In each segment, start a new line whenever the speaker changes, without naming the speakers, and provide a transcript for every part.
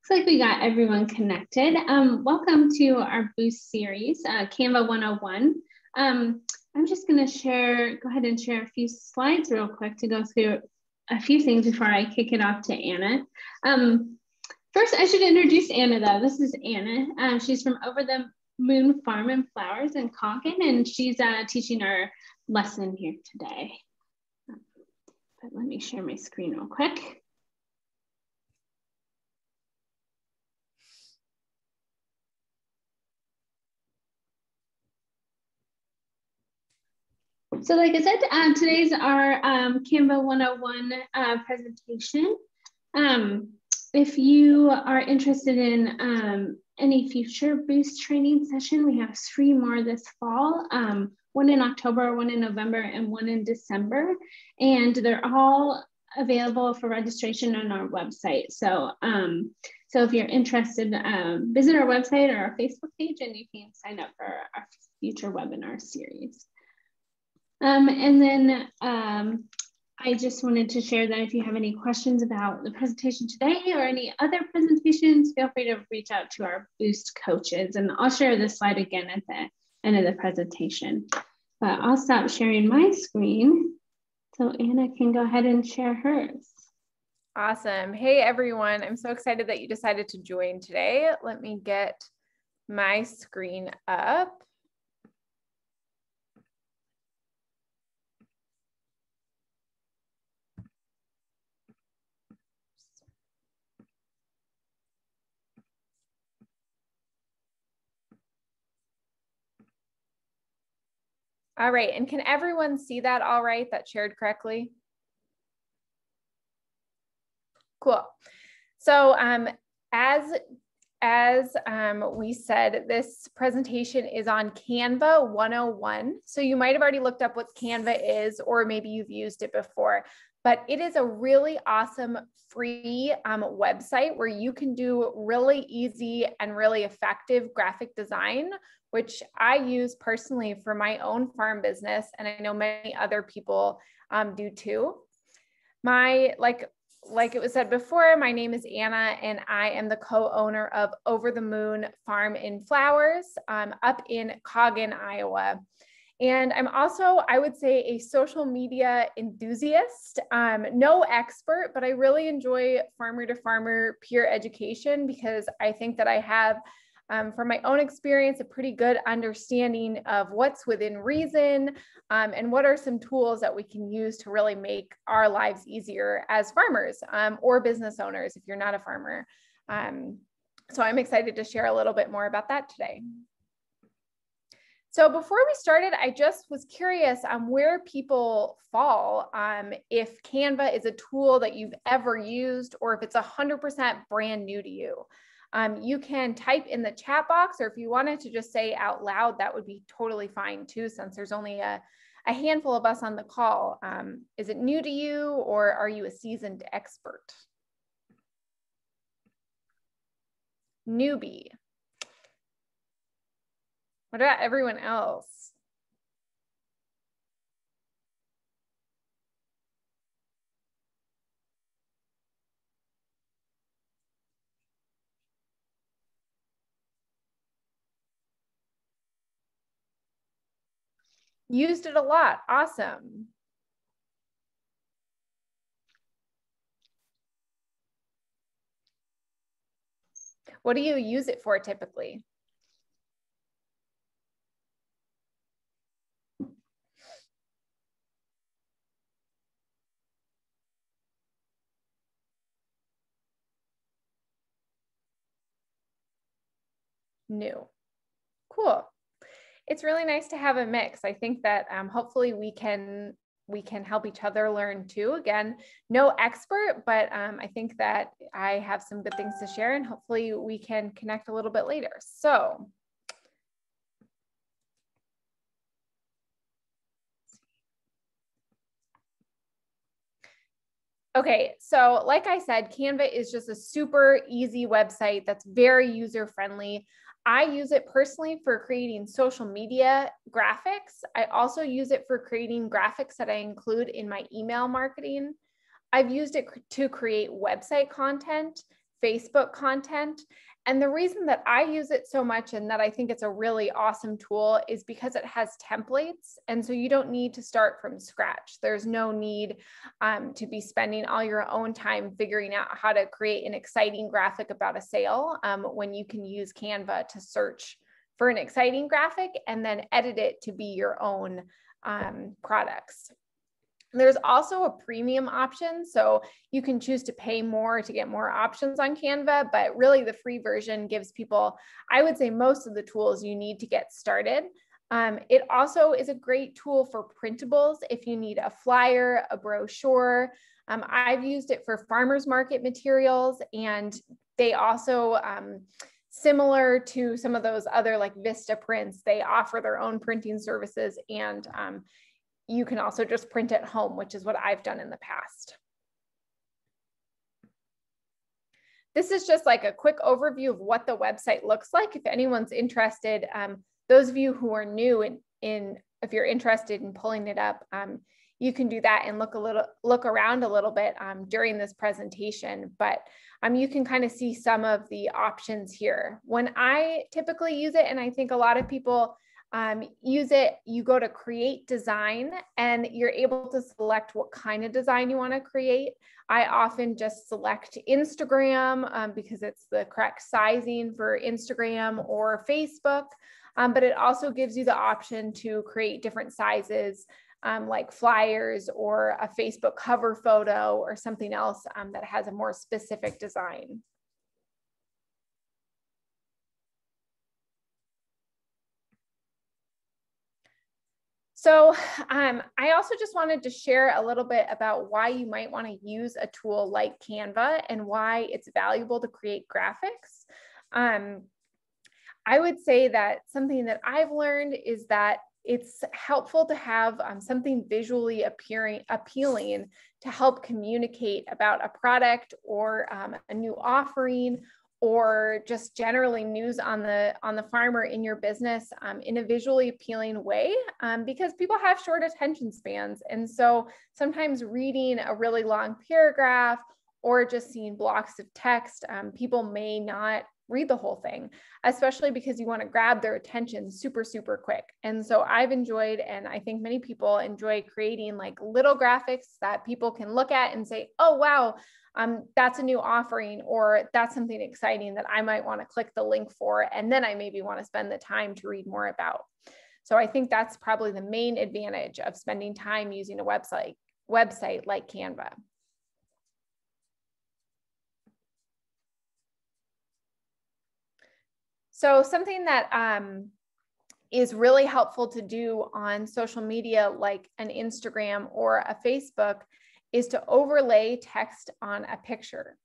Looks like we got everyone connected. Welcome to our Boost series, Canva 101. I'm just going to go ahead and share a few slides real quick to go through a few things before I kick it off to Anna. First, I should introduce Anna though. This is Anna. She's from Over the Moon Farm and Flowers in Coggan, and she's teaching our lesson here today. But let me share my screen real quick. So like I said, today's our Canva 101 presentation. If you are interested in any future Boost training session, we have 3 more this fall, one in October, one in November, and one in December. And they're all available for registration on our website. So, so if you're interested, visit our website or our Facebook page and you can sign up for our future webinar series. And then I just wanted to share that if you have any questions about the presentation today or any other presentations, feel free to reach out to our Boost coaches. And I'll share this slide again at the end of the presentation. But I'll stop sharing my screen so Anna can go ahead and share hers.
Awesome. Hey, everyone. I'm so excited that you decided to join today. Let me get my screen up. All right, and can everyone see that all right, that shared correctly? Cool. So as we said, this presentation is on Canva 101. So you might have already looked up what Canva is, or maybe you've used it before, but it is a really awesome free website where you can do really easy and really effective graphic design, which I use personally for my own farm business. And I know many other people do too. Like it was said before, my name is Anna, and I am the co-owner of Over the Moon Farm and Flowers up in Coggan, Iowa. And I'm also, I would say, a social media enthusiast, no expert, but I really enjoy farmer to farmer peer education because I think that I have, from my own experience, a pretty good understanding of what's within reason and what are some tools that we can use to really make our lives easier as farmers or business owners if you're not a farmer. So I'm excited to share a little bit more about that today. So before we started, I just was curious where people fall if Canva is a tool that you've ever used or if it's 100% brand new to you. You can type in the chat box, or if you wanted to just say out loud, that would be totally fine too, since there's only a handful of us on the call. Is it new to you, or are you a seasoned expert? Newbie. What about everyone else? Used it a lot. Awesome. What do you use it for typically? New. Cool. It's really nice to have a mix. I think that hopefully we can help each other learn too. Again, no expert, but I think that I have some good things to share, and hopefully we can connect a little bit later. So okay, so like I said, Canva is just a super easy website that's very user-friendly. I use it personally for creating social media graphics. I also use it for creating graphics that I include in my email marketing. I've used it to create website content, Facebook content. And the reason that I use it so much and that I think it's a really awesome tool is because it has templates. And so you don't need to start from scratch. There's no need to be spending all your own time figuring out how to create an exciting graphic about a sale when you can use Canva to search for an exciting graphic and then edit it to be your own products. There's also a premium option, so you can choose to pay more to get more options on Canva, but really the free version gives people, I would say, most of the tools you need to get started. It also is a great tool for printables if you need a flyer, a brochure. I've used it for farmers market materials, and they also, similar to some of those other like Vista prints, they offer their own printing services, and you can also just print at home, which is what I've done in the past. This is just like a quick overview of what the website looks like. If anyone's interested, those of you who are new if you're interested in pulling it up, you can do that and look around a little bit during this presentation. But you can kind of see some of the options here. When I typically use it, and I think a lot of people use it, you go to create design and you're able to select what kind of design you want to create. I often just select Instagram because it's the correct sizing for Instagram or Facebook, but it also gives you the option to create different sizes like flyers or a Facebook cover photo or something else that has a more specific design. So I also just wanted to share a little bit about why you might want to use a tool like Canva and why it's valuable to create graphics. I would say that something that I've learned is that it's helpful to have something visually appealing to help communicate about a product or a new offering, or just generally news on the farmer in your business in a visually appealing way, because people have short attention spans. And so sometimes reading a really long paragraph or just seeing blocks of text, people may not read the whole thing, especially because you want to grab their attention super, super quick. And so I've enjoyed, and I think many people enjoy, creating like little graphics that people can look at and say, oh, wow, that's a new offering, or that's something exciting that I might want to click the link for, and then I maybe want to spend the time to read more about. So I think that's probably the main advantage of spending time using a website like Canva. So something that is really helpful to do on social media like an Instagram or a Facebook is to overlay text on a picture.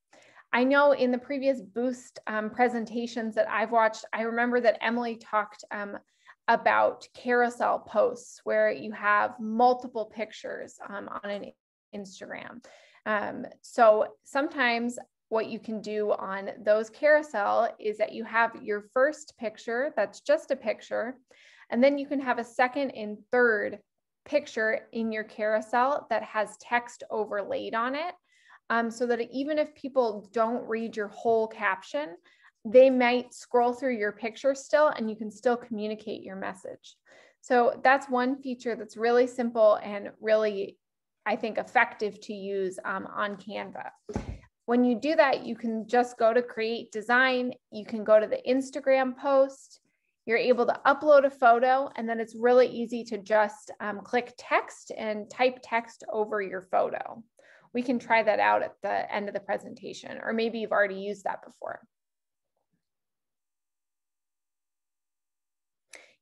I know in the previous Boost presentations that I've watched, I remember that Emily talked about carousel posts where you have multiple pictures on an Instagram. So sometimes what you can do on those carousel is that you have your first picture, that's just a picture, and then you can have a second and third picture in your carousel that has text overlaid on it, so that even if people don't read your whole caption, they might scroll through your picture still, and you can still communicate your message. So that's one feature that's really simple and really, I think, effective to use on Canva. When you do that, you can just go to create design. You can go to the Instagram post. You're able to upload a photo, and then it's really easy to just click text and type text over your photo. We can try that out at the end of the presentation, or maybe you've already used that before.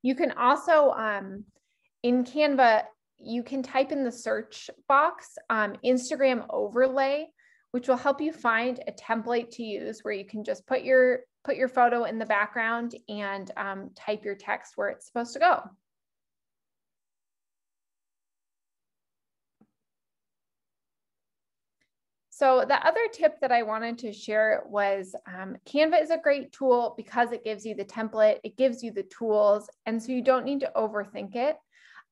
You can also, in Canva, you can type in the search box, Instagram overlay, which will help you find a template to use where you can just put your photo in the background and type your text where it's supposed to go. So the other tip that I wanted to share was Canva is a great tool because it gives you the template, it gives you the tools, and so you don't need to overthink it.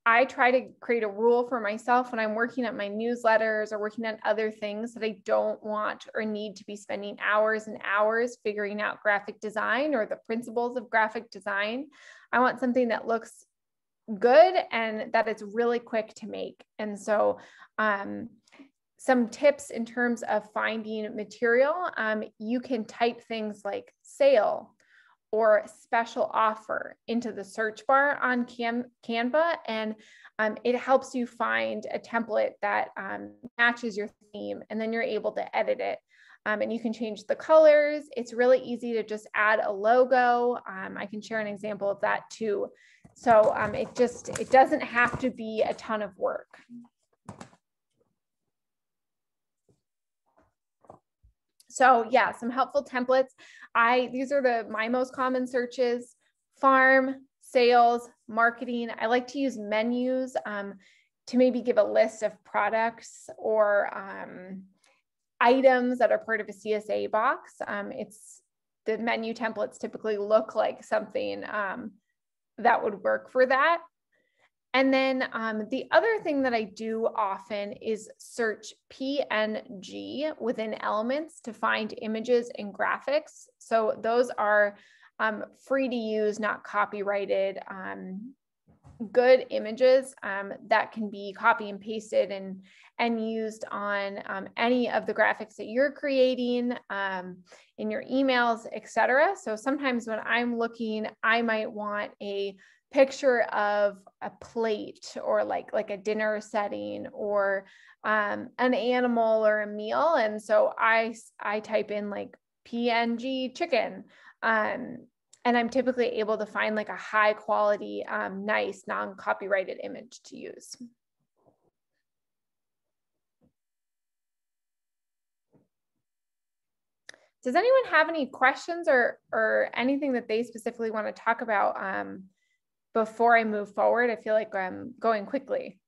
I try to create a rule for myself when I'm working at my newsletters or working on other things that I don't want or need to be spending hours and hours figuring out graphic design or the principles of graphic design. I want something that looks good and that it's really quick to make. And so some tips in terms of finding material, you can type things like sale or special offer into the search bar on Canva, and it helps you find a template that matches your theme, and then you're able to edit it. And you can change the colors. It's really easy to just add a logo. I can share an example of that too. So it doesn't have to be a ton of work. So yeah, some helpful templates. These are my most common searches: farm, sales, marketing. I like to use menus to maybe give a list of products or items that are part of a CSA box. The menu templates typically look like something that would work for that. And then the other thing that I do often is search PNG within Elements to find images and graphics. So those are free to use, not copyrighted, good images that can be copy and pasted and used on any of the graphics that you're creating in your emails, etc. So sometimes when I'm looking, I might want a picture of a plate or like a dinner setting or an animal or a meal. And so I type in like PNG chicken. And I'm typically able to find like a high quality, nice, non-copyrighted image to use. Does anyone have any questions or anything that they specifically want to talk about before I move forward? I feel like I'm going quickly.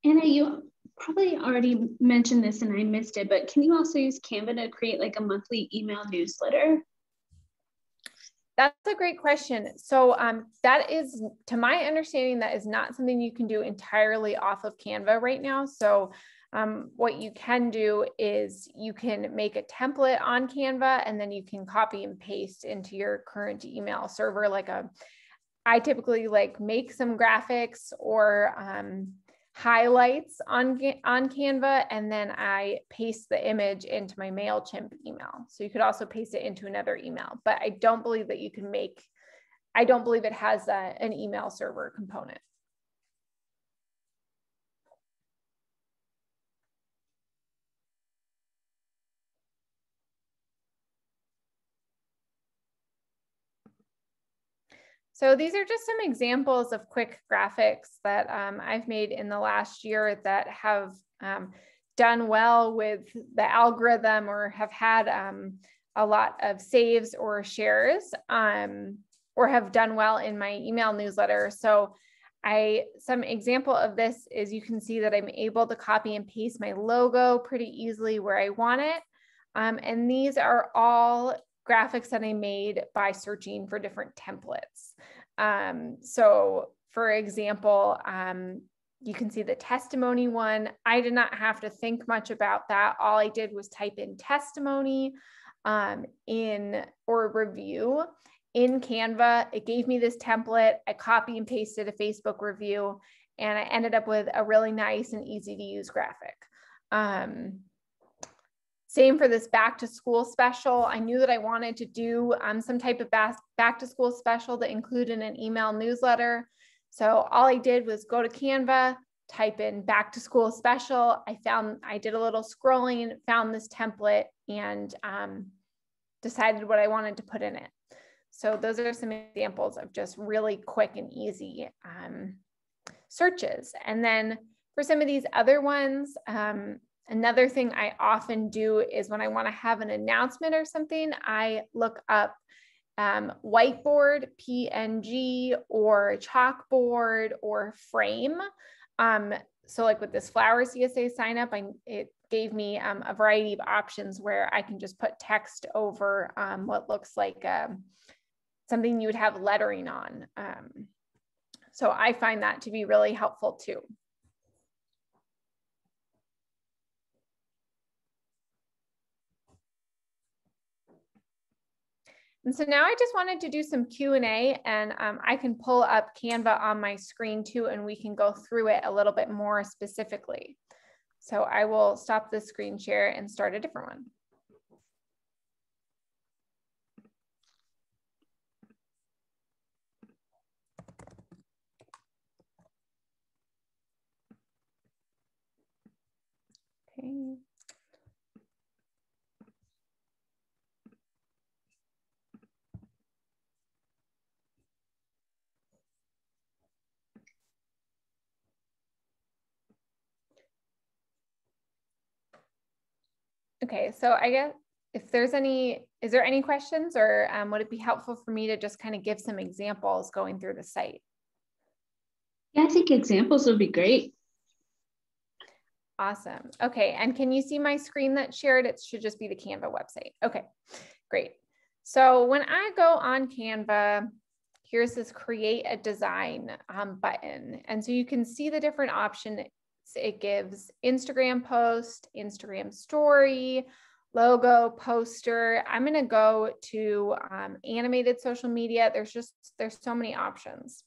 Anna, you probably already mentioned this and I missed it, but can you also use Canva to create like a monthly email newsletter?
That's a great question. So that is, to my understanding, that is not something you can do entirely off of Canva right now. So what you can do is you can make a template on Canva and then you can copy and paste into your current email server. I typically make some graphics or highlights on Canva, and then I paste the image into my MailChimp email. So you could also paste it into another email, but I don't believe that you can I don't believe it has an email server component. So these are just some examples of quick graphics that I've made in the last year that have done well with the algorithm or have had a lot of saves or shares or have done well in my email newsletter. So some example of this is you can see that I'm able to copy and paste my logo pretty easily where I want it. And these are all graphics that I made by searching for different templates. So for example, you can see the testimony one. I did not have to think much about that. All I did was type in testimony or review in Canva. It gave me this template. I copy and pasted a Facebook review, and I ended up with a really nice and easy to use graphic. Same for this back to school special. I knew that I wanted to do some type of back to school special to include in an email newsletter. So all I did was go to Canva, type in back to school special. I did a little scrolling, found this template, and decided what I wanted to put in it. So those are some examples of just really quick and easy searches. And then for some of these other ones, another thing I often do is when I want to have an announcement or something, I look up whiteboard, PNG, or chalkboard, or frame. so like with this flower CSA sign up, it gave me a variety of options where I can just put text over what looks like something you would have lettering on. So I find that to be really helpful too. And so now I just wanted to do some Q&A, and I can pull up Canva on my screen too, and we can go through it a little bit more specifically. So I will stop the screen share and start a different one. Okay. Okay, so I guess if there's is there any questions, or would it be helpful for me to just kind of give some examples going through the site?
Yeah, I think examples would be great.
Awesome. Okay, and can you see my screen that's shared? It should just be the Canva website. Okay, great. So when I go on Canva, here's this create a design button. And so you can see the different options it gives: Instagram post, Instagram story, logo, poster. I'm going to go to animated social media. There's so many options.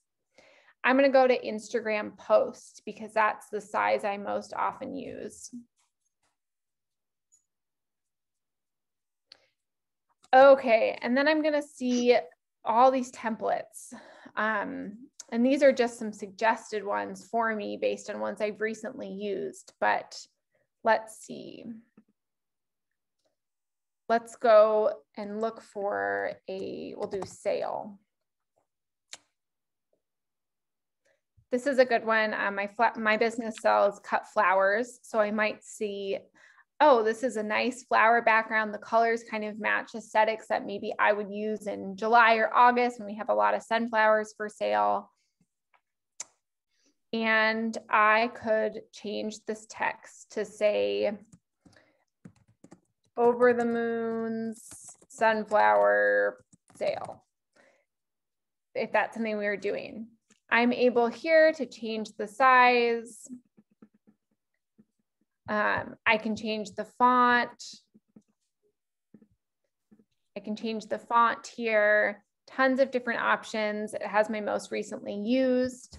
I'm going to go to Instagram post because that's the size I most often use. Okay, and then I'm going to see all these templates. And these are just some suggested ones for me based on ones I've recently used, but let's see. Let's go and look for we'll do sale. This is a good one. My business sells cut flowers, so I might see, oh, this is a nice flower background. The colors kind of match aesthetics that maybe I would use in July or August when we have a lot of sunflowers for sale. And I could change this text to say, over the moon's sunflower sale, if that's something we were doing. I'm able here to change the size. I can change the font. I can change the font here. Tons of different options. It has my most recently used.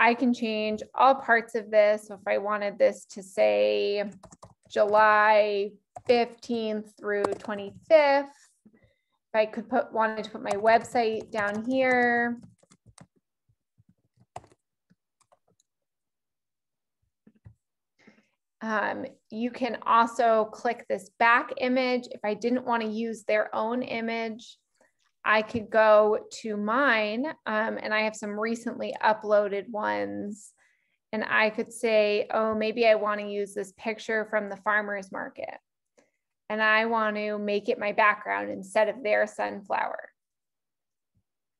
I can change all parts of this. So if I wanted this to say July 15th through 25th, if I could wanted to put my website down here. You can also click this back image. If I didn't want to use their own image, I could go to mine, and I have some recently uploaded ones, and I could say, oh, maybe I want to use this picture from the farmer's market, and I want to make it my background instead of their sunflower.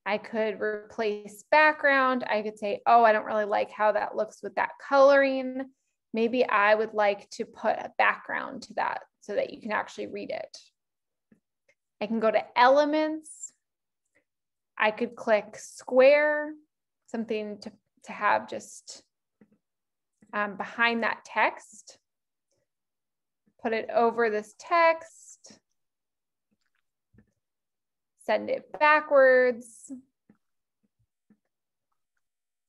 I could replace background. I could say, oh, I don't really like how that looks with that coloring. Maybe I would like to put a background to that so that you can actually read it. I can go to elements. I could click square, something to have just behind that text. Put it over this text. Send it backwards.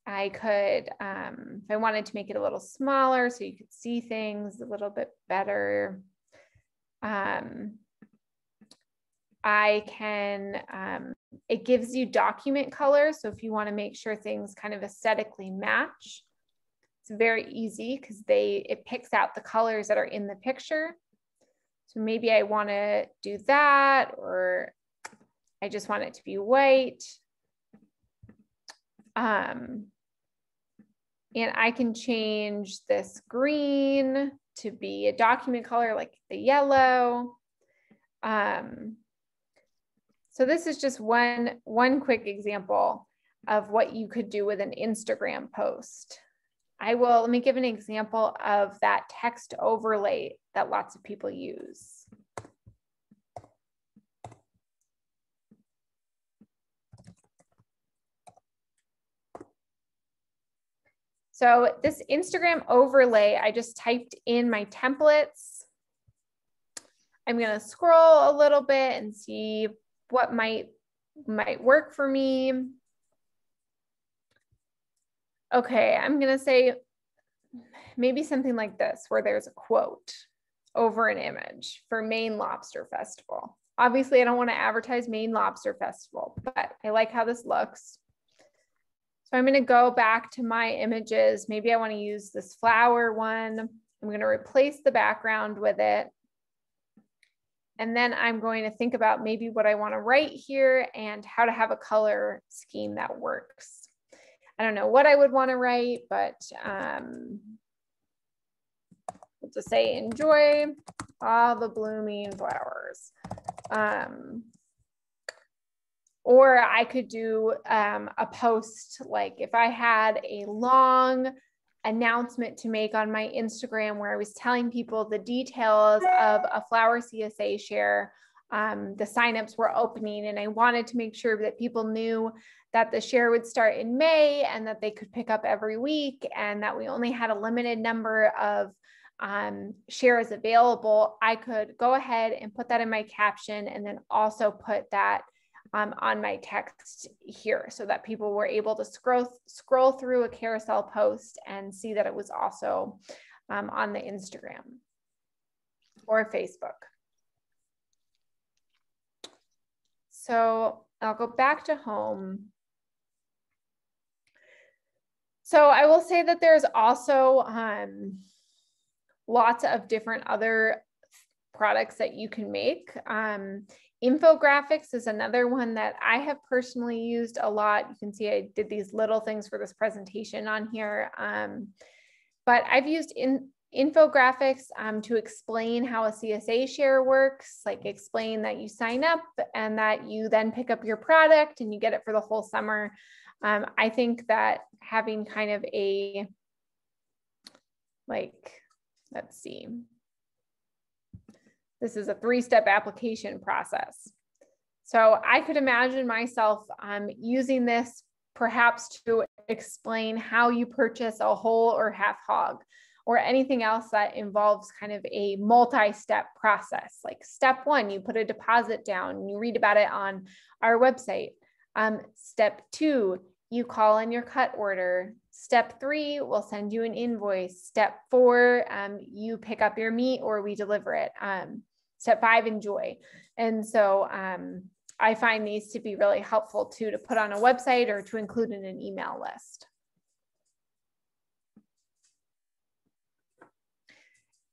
I could, if I wanted to make it a little smaller so you could see things a little bit better, I can, it gives you document colors. So if you want to make sure things kind of aesthetically match, it's very easy because it picks out the colors that are in the picture. So maybe I want to do that, or I just want it to be white. And I can change this green to be a document color like the yellow. So this is just one quick example of what you could do with an Instagram post. let me give an example of that text overlay that lots of people use. So this Instagram overlay, I just typed in my templates. I'm going to scroll a little bit and see what might work for me. Okay, I'm going to say maybe something like this, where there's a quote over an image for Maine Lobster Festival. Obviously, I don't want to advertise Maine Lobster Festival, but I like how this looks. So I'm going to go back to my images. Maybe I want to use this flower one. I'm going to replace the background with it. And then I'm going to think about maybe what I want to write here and how to have a color scheme that works. I don't know what I would want to write, but we'll just say enjoy all the blooming flowers. Or I could do a post, like if I had a long announcement to make on my Instagram where I was telling people the details of a flower CSA share, the signups were opening, and I wanted to make sure that people knew that the share would start in May and that they could pick up every week, and that we only had a limited number of shares available. I could go ahead and put that in my caption and then also put that on my text here so that people were able to scroll through a carousel post and see that it was also on the Instagram or Facebook. So I'll go back to home. So I will say that there's also lots of different other products that you can make. Infographics is another one that I have personally used a lot. You can see I did these little things for this presentation on here. But I've used infographics to explain how a CSA share works, like explain that you sign up and that you then pick up your product and you get it for the whole summer. I think that having kind of a, let's see. This is a 3-step application process. So I could imagine myself using this perhaps to explain how you purchase a whole or half hog, or anything else that involves kind of a multi-step process. Like step 1, you put a deposit down and you read about it on our website. Step 2, you call in your cut order. Step 3, we'll send you an invoice. Step 4, you pick up your meat or we deliver it. Step 5, enjoy. And so I find these to be really helpful too, to put on a website or to include in an email list.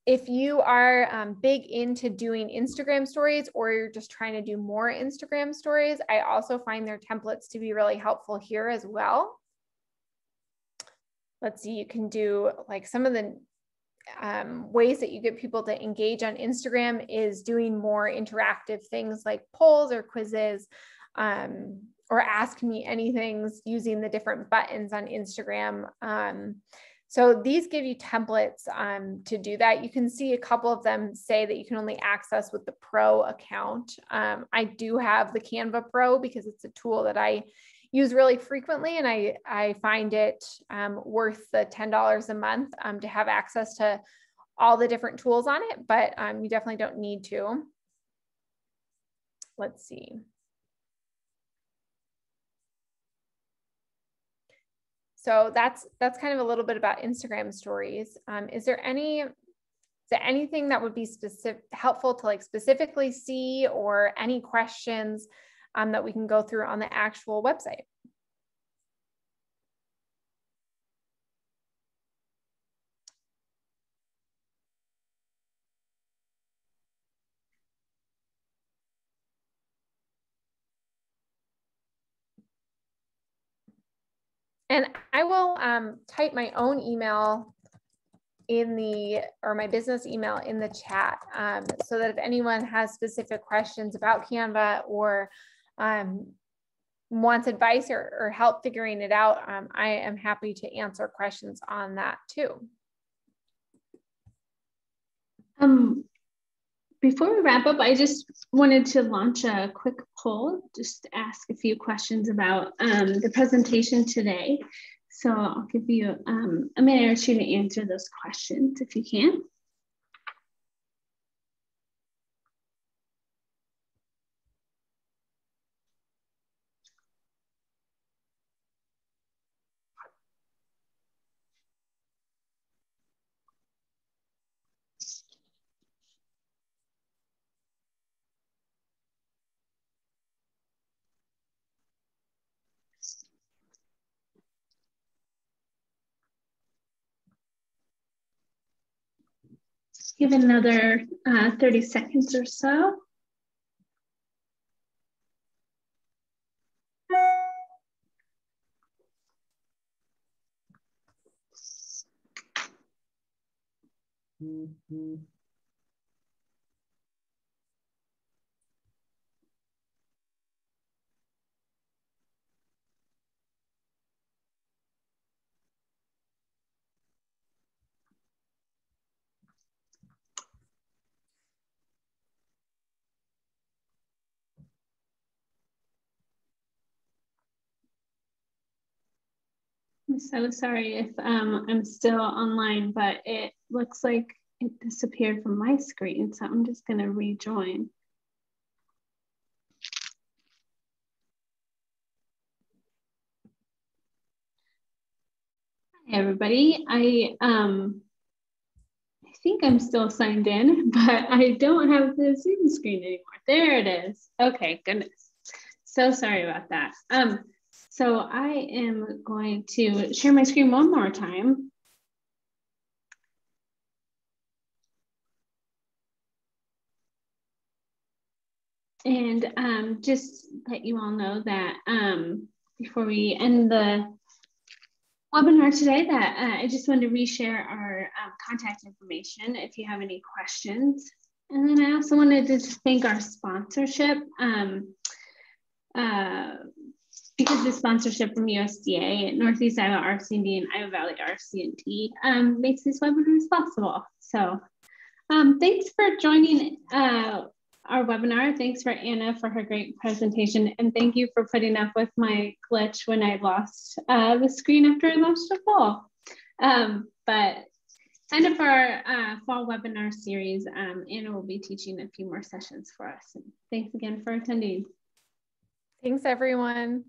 If you are big into doing Instagram stories, or you're just trying to do more Instagram stories, I also find their templates to be really helpful here as well. Let's see, you can do like some of the ways that you get people to engage on Instagram is doing more interactive things like polls or quizzes, or ask me anything using the different buttons on Instagram. So these give you templates to do that. You can see a couple of them say that you can only access with the Pro account. I do have the Canva Pro because it's a tool that I use really frequently, and I find it worth the $10 a month to have access to all the different tools on it, but you definitely don't need to. Let's see. So that's kind of a little bit about Instagram stories. Is there anything that would be helpful to like specifically see, or any questions that we can go through on the actual website? And I will type my own email or my business email in the chat, so that if anyone has specific questions about Canva or wants advice or help figuring it out, I am happy to answer questions on that too.
Before we wrap up, I just wanted to launch a quick poll, just to ask a few questions about the presentation today. So I'll give you a minute or two to answer those questions if you can. Give it another 30 seconds or so. I'm so sorry if I'm still online, but it looks like it disappeared from my screen, so I'm just going to rejoin. Hi, everybody. I think I'm still signed in, but I don't have the Zoom screen anymore. There it is. Okay, goodness. So sorry about that. So I am going to share my screen one more time. And just let you all know that before we end the webinar today, that I just wanted to reshare our contact information if you have any questions. And then I also wanted to thank our sponsorship. Because the sponsorship from USDA, Northeast Iowa RC&D, and Iowa Valley RC&D makes these webinars possible. So thanks for joining our webinar. Thanks for Anna for her great presentation. And thank you for putting up with my glitch when I lost the screen after I launched a poll. But sign up for our fall webinar series. Anna will be teaching a few more sessions for us. And thanks again for attending.
Thanks, everyone.